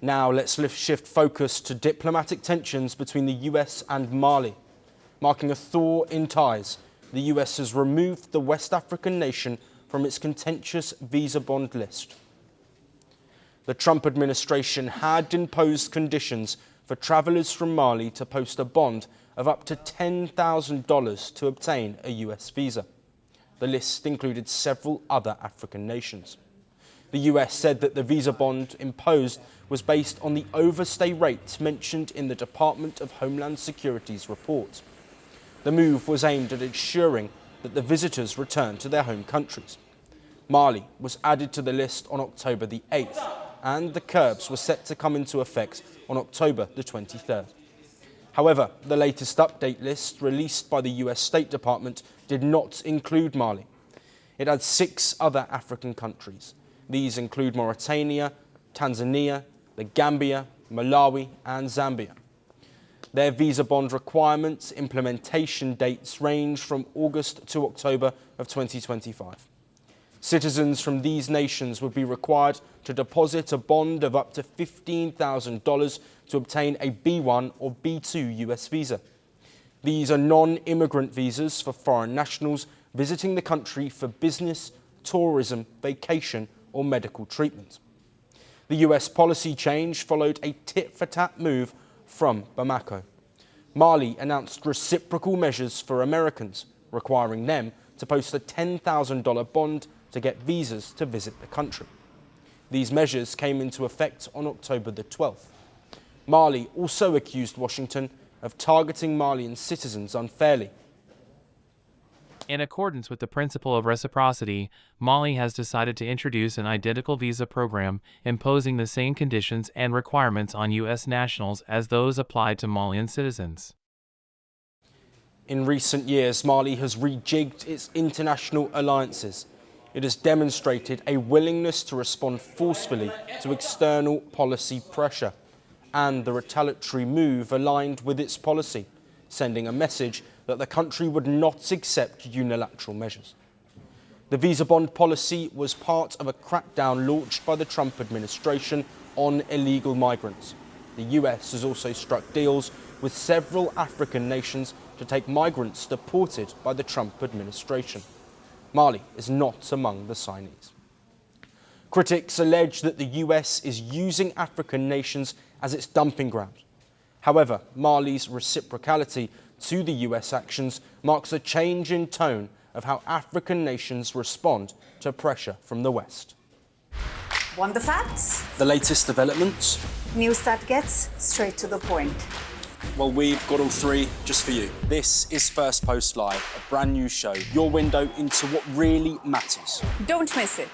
Now let's shift focus to diplomatic tensions between the US and Mali. Marking a thaw in ties, the US has removed the West African nation from its contentious visa bond list. The Trump administration had imposed conditions for travellers from Mali to post a bond of up to $10,000 to obtain a US visa. The list included several other African nations. The US said that the visa bond imposed was based on the overstay rate mentioned in the Department of Homeland Security's report. The move was aimed at ensuring that the visitors returned to their home countries. Mali was added to the list on October the 8th, and the curbs were set to come into effect on October the 23rd. However, the latest update list released by the US State Department did not include Mali. It had 6 other African countries. These include Mauritania, Tanzania, the Gambia, Malawi and Zambia. Their visa bond requirements implementation dates range from August to October of 2025. Citizens from these nations would be required to deposit a bond of up to $15,000 to obtain a B1 or B2 US visa. These are non-immigrant visas for foreign nationals visiting the country for business, tourism, vacation or medical treatment. The US policy change followed a tit-for-tat move from Bamako. Mali announced reciprocal measures for Americans, requiring them to post a $10,000 bond to get visas to visit the country. These measures came into effect on October the 12th. Mali also accused Washington of targeting Malian citizens unfairly. In accordance with the principle of reciprocity, Mali has decided to introduce an identical visa program imposing the same conditions and requirements on U.S. nationals as those applied to Malian citizens. In recent years, Mali has rejigged its international alliances. It has demonstrated a willingness to respond forcefully to external policy pressure, and the retaliatory move aligned with its policy, sending a message that the country would not accept unilateral measures. The visa bond policy was part of a crackdown launched by the Trump administration on illegal migrants. The US has also struck deals with several African nations to take migrants deported by the Trump administration. Mali is not among the signees. Critics allege that the US is using African nations as its dumping ground. However, Mali's reciprocality to the US actions marks a change in tone of how African nations respond to pressure from the West. Want the facts? The latest developments? News that gets straight to the point. Well, we've got all 3 just for you. This is Firstpost Live, a brand new show, your window into what really matters. Don't miss it.